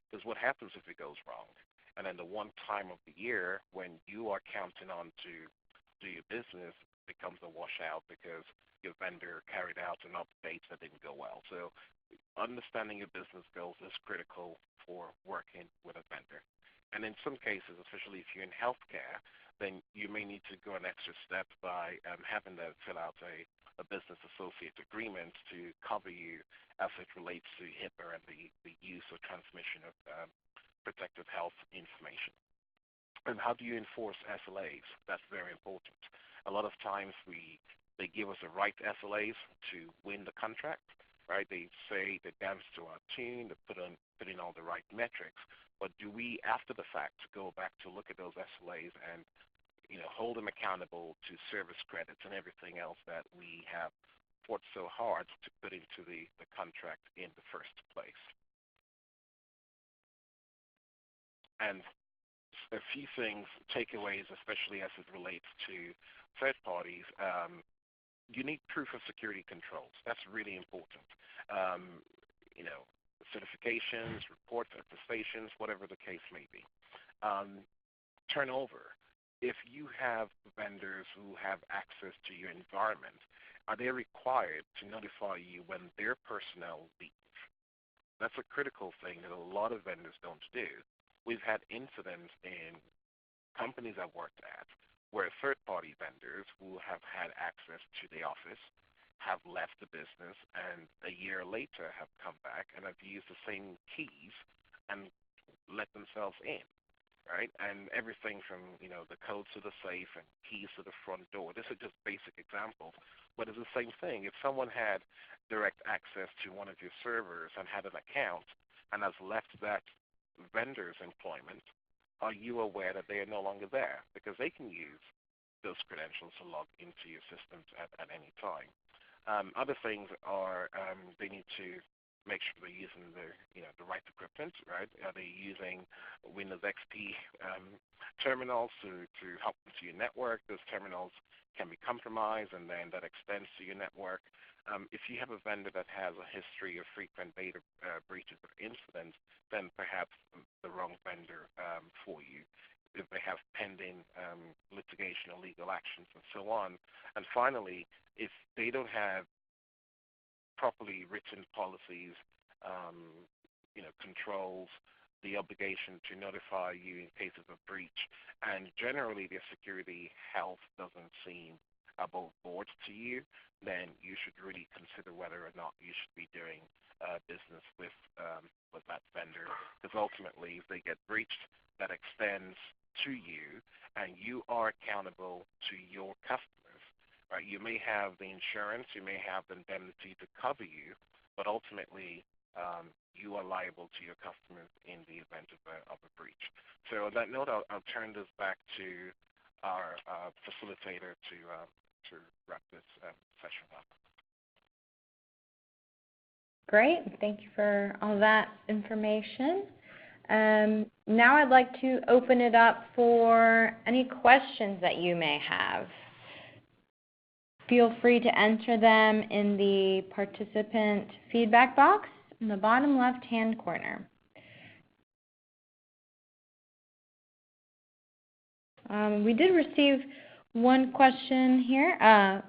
Because what happens if it goes wrong? And then the one time of the year when you are counting on to do your business becomes a washout because your vendor carried out an update that didn't go well. So understanding your business goals is critical for working with a vendor. And in some cases, especially if you're in healthcare, then you may need to go an extra step by having them fill out a business associate agreement to cover you as it relates to HIPAA and the use or transmission of protected health information. And how do you enforce SLAs? That's very important. A lot of times they give us the right SLAs to win the contract, right? They say they dance to our tune, they put in all the right metrics. But do we, after the fact, go back to look at those SLAs and hold them accountable to service credits and everything else that we have fought so hard to put into the contract in the first place? And a few things, takeaways, especially as it relates to third parties. You need proof of security controls. That's really important. Certifications, reports, attestations, whatever the case may be. Turnover. If you have vendors who have access to your environment, are they required to notify you when their personnel leave? That's a critical thing that a lot of vendors don't do. We've had incidents in companies I've worked at where third-party vendors who have had access to the office have left the business and a year later have come back and have used the same keys and let themselves in, right? And everything from, the codes to the safe and keys to the front door. This are just basic examples, but it's the same thing. If someone had direct access to one of your servers and had an account and has left that vendor's employment, are you aware that they are no longer there? Because they can use those credentials to log into your systems at any time. Other things are they need to make sure they're using the right equipment, right? Are they using Windows XP terminals to help into your network? Those terminals can be compromised, and then that extends to your network. If you have a vendor that has a history of frequent data breaches or incidents, then perhaps the wrong vendor for you. If they have pending litigation or legal actions and so on. And finally, if they don't have properly written policies, controls, the obligation to notify you in cases of breach, and generally their security health doesn't seem above board to you, then you should really consider whether or not you should be doing business with that vendor. Because ultimately, if they get breached, that extends to you, and you are accountable to your customers. Right? You may have the insurance, you may have the indemnity to cover you, but ultimately you are liable to your customers in the event of a breach. So on that note, I'll turn this back to our facilitator to wrap this session up. Great. Thank you for all that information. Now I'd like to open it up for any questions that you may have. Feel free to enter them in the participant feedback box in the bottom left-hand corner. We did receive one question here.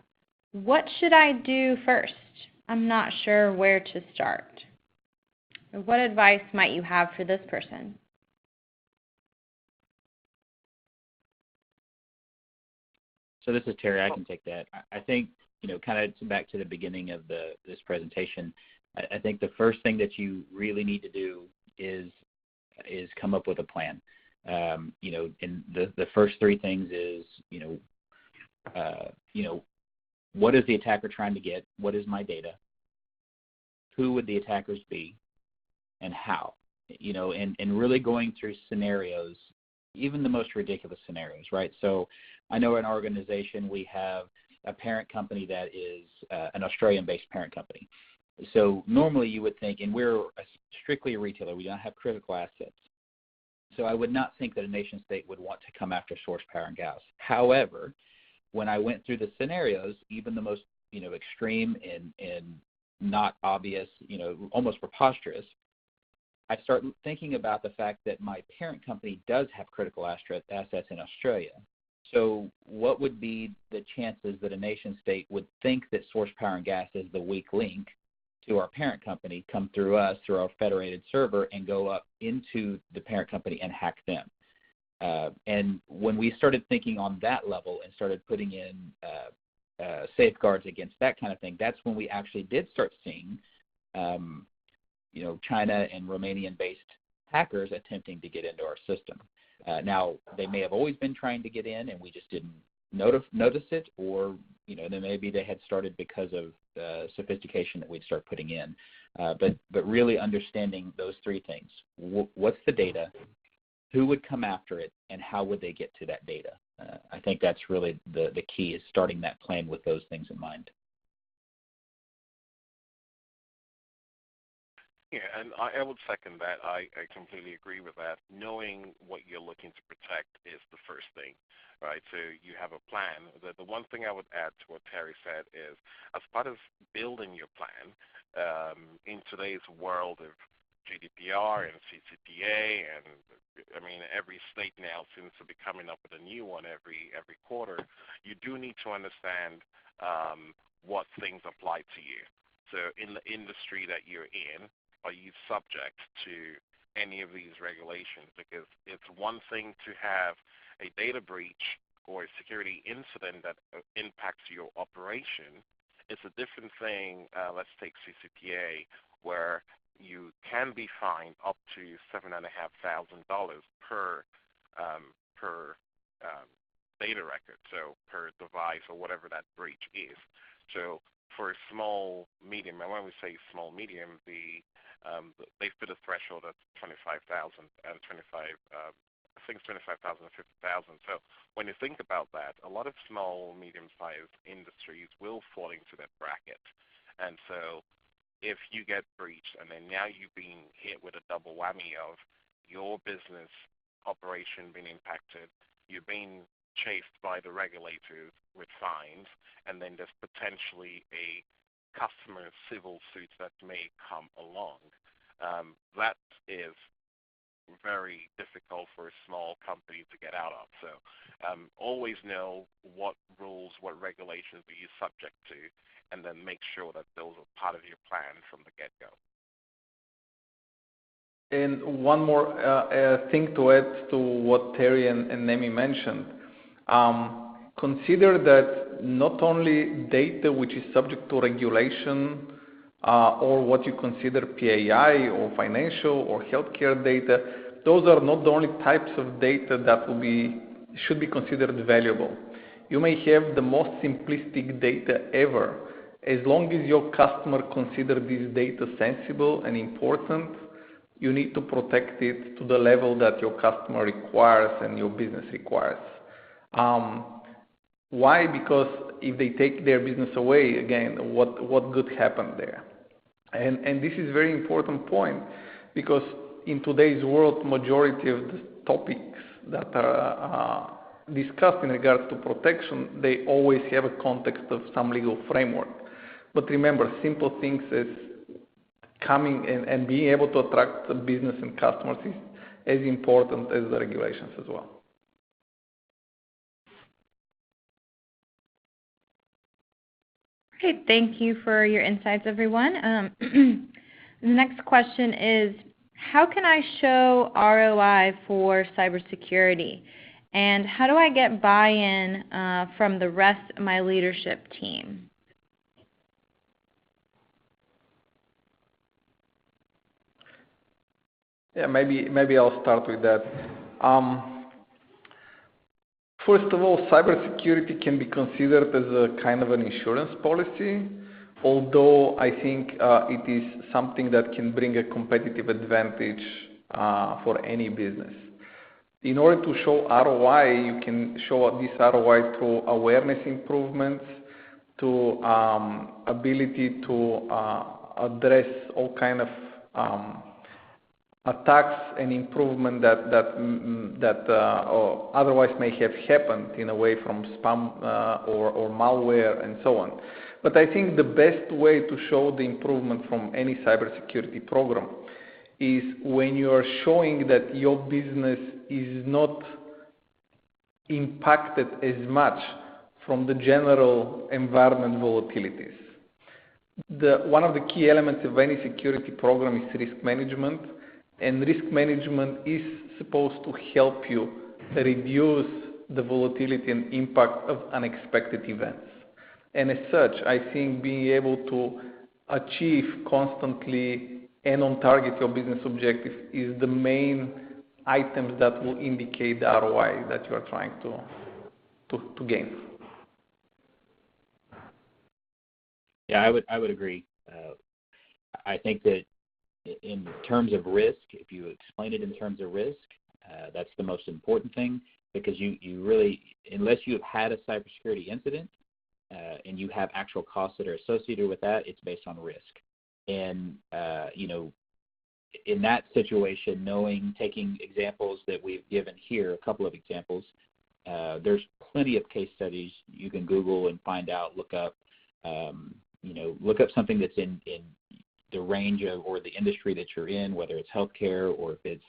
What should I do first? I'm not sure where to start. What advice might you have for this person? So this is Terry. I can take that. I think, kind of back to the beginning of this presentation, I think the first thing that you really need to do is come up with a plan. And the first three things is, what is the attacker trying to get? What is my data? Who would the attackers be? And how? And really going through scenarios, even the most ridiculous scenarios, right? So I know in our organization we have a parent company that is an Australian-based parent company. So normally you would think, and we're strictly a retailer, we don't have critical assets. So I would not think that a nation state would want to come after Source Power and Gas. However, when I went through the scenarios, even the most extreme and not obvious, almost preposterous, I start thinking about the fact that my parent company does have critical assets in Australia. So what would be the chances that a nation state would think that Source Power and Gas is the weak link to our parent company, come through us, through our federated server, and go up into the parent company and hack them? And when we started thinking on that level and started putting in safeguards against that kind of thing, that's when we actually did start seeing China and Romanian-based hackers attempting to get into our system. Now, they may have always been trying to get in, and we just didn't notice it, or then maybe they had started because of sophistication that we'd start putting in. But really understanding those three things: what's the data, who would come after it, and how would they get to that data? I think that's really the key, is starting that plan with those things in mind. Yeah, and I would second that. I completely agree with that. Knowing what you're looking to protect is the first thing, right? So you have a plan. The one thing I would add to what Terry said is, as part of building your plan, in today's world of GDPR and CCPA, and I mean every state now seems to be coming up with a new one every quarter, you do need to understand what things apply to you. So in the industry that you're in, are you subject to any of these regulations? Because it's one thing to have a data breach or a security incident that impacts your operation. It's a different thing, let's take CCPA, where you can be fined up to $7,500 per data record, so per device or whatever that breach is. So for a small, medium, and when we say small, medium, they put a threshold at 25,000 and 25. I think it's 25,000 and 50,000. So when you think about that, a lot of small, medium-sized industries will fall into that bracket. And so if you get breached and then now you've been hit with a double whammy of your business operation being impacted, you're being chased by the regulators with fines, and then there's potentially a customer civil suit that may come along. That is very difficult for a small company to get out of. So always know what rules, what regulations are you subject to, and then make sure that those are part of your plan from the get-go. And one more thing to add to what Terry and Nemi mentioned. Consider that not only data which is subject to regulation or what you consider PAI or financial or healthcare data, those are not the only types of data that should be considered valuable. You may have the most simplistic data ever. As long as your customer considers this data sensible and important, you need to protect it to the level that your customer requires and your business requires. Why? Because if they take their business away, again, what good happened there? And this is a very important point, because in today's world, majority of the topics that are discussed in regards to protection, they always have a context of some legal framework. But remember, simple things as coming and being able to attract the business and customers is as important as the regulations as well. Okay, thank you for your insights, everyone. The next question is, how can I show ROI for cybersecurity? And how do I get buy-in from the rest of my leadership team? Yeah, maybe I'll start with that. First of all, cybersecurity can be considered as a kind of an insurance policy, although I think it is something that can bring a competitive advantage for any business. In order to show ROI, you can show this ROI through awareness improvements, to ability to address all kind of attacks and improvement that otherwise may have happened in a way from spam or malware and so on. But I think the best way to show the improvement from any cybersecurity program is when you are showing that your business is not impacted as much from the general environment volatilities. One of the key elements of any security program is risk management, and risk management is supposed to help you reduce the volatility and impact of unexpected events. And as such, I think being able to achieve constantly and on target your business objective is the main items that will indicate the ROI that you are trying to gain. Yeah, I would agree. I think that in terms of risk, if you explain it in terms of risk, that's the most important thing, because you really, unless you've had a cybersecurity incident and you have actual costs that are associated with that, it's based on risk. And, in that situation, taking examples that we've given here, a couple of examples, there's plenty of case studies you can Google and find out, look up something that's in the range of, or the industry that you're in, whether it's healthcare or if it's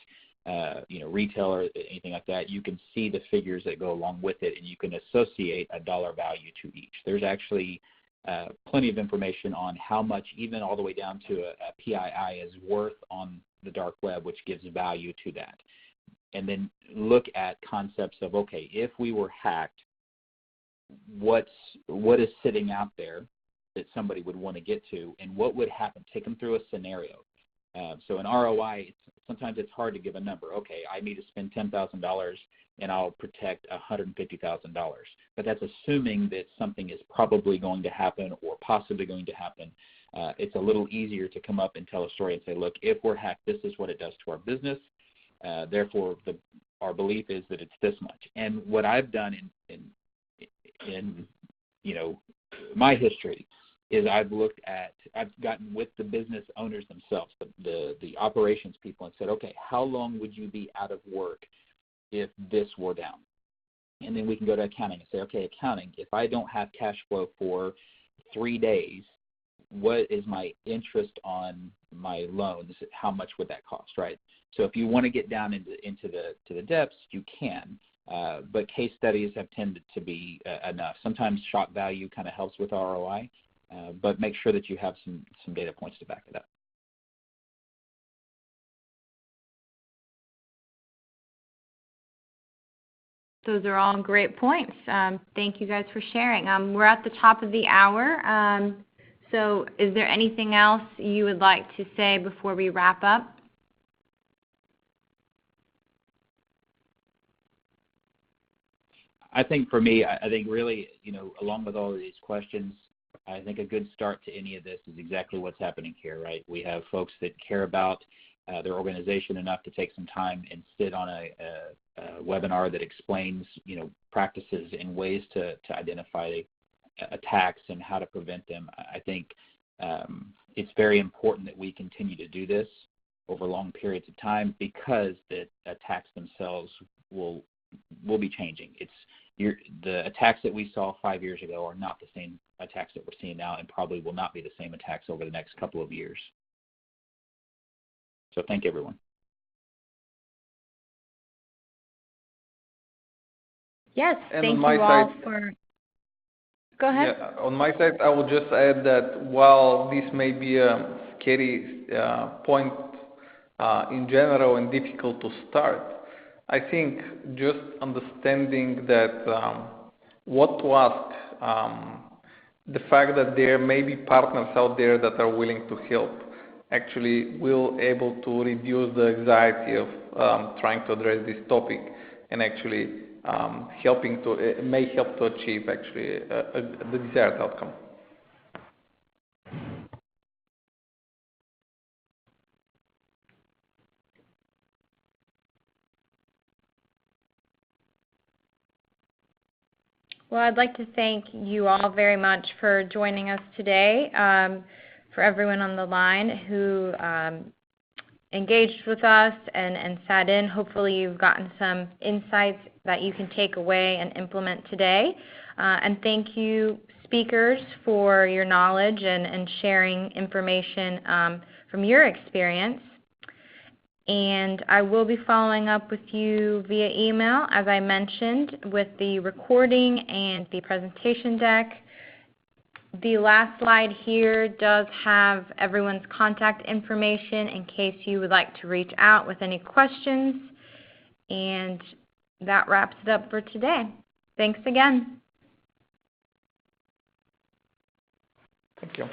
retail or anything like that. You can see the figures that go along with it, and you can associate a dollar value to each. There's actually plenty of information on how much, even all the way down to a PII, is worth on the dark web, which gives value to that. And then look at concepts of, okay, if we were hacked, what is sitting out there that somebody would want to get to, and what would happen? Take them through a scenario. So in ROI, sometimes it's hard to give a number. Okay, I need to spend $10,000 and I'll protect $150,000. But that's assuming that something is probably going to happen or possibly going to happen. It's a little easier to come up and tell a story and say, look, if we're hacked, this is what it does to our business. Therefore, our belief is that it's this much. And what I've done in my history is I've gotten with the business owners themselves, the operations people, and said, okay, how long would you be out of work if this were down? And then we can go to accounting and say, okay, accounting, if I don't have cash flow for 3 days, what is my interest on my loans? How much would that cost, right? So if you want to get down into the depths, you can. But case studies have tended to be enough. Sometimes shock value kind of helps with ROI, but make sure that you have some data points to back it up. Those are all great points. Thank you guys for sharing. We're at the top of the hour. So is there anything else you would like to say before we wrap up? I think for me, I think really, along with all of these questions, I think a good start to any of this is exactly what's happening here, right? We have folks that care about their organization enough to take some time and sit on a webinar that explains, practices and ways to identify attacks and how to prevent them. I think it's very important that we continue to do this over long periods of time because the attacks themselves will be changing. The attacks that we saw 5 years ago are not the same attacks that we're seeing now, and probably will not be the same attacks over the next couple of years. So thank everyone. Yes, and thank on my you all side, for... Go ahead. Yeah, on my side, I will just add that while this may be a scary point in general and difficult to start, I think just understanding that what to ask, the fact that there may be partners out there that are willing to help actually will able to reduce the anxiety of trying to address this topic and actually may help to achieve actually the desired outcome. Well, I'd like to thank you all very much for joining us today. For everyone on the line who engaged with us and sat in, hopefully you've gotten some insights that you can take away and implement today. And thank you, speakers, for your knowledge and sharing information from your experience. And I will be following up with you via email, as I mentioned, with the recording and the presentation deck. The last slide here does have everyone's contact information in case you would like to reach out with any questions. And that wraps it up for today. Thanks again. Thank you.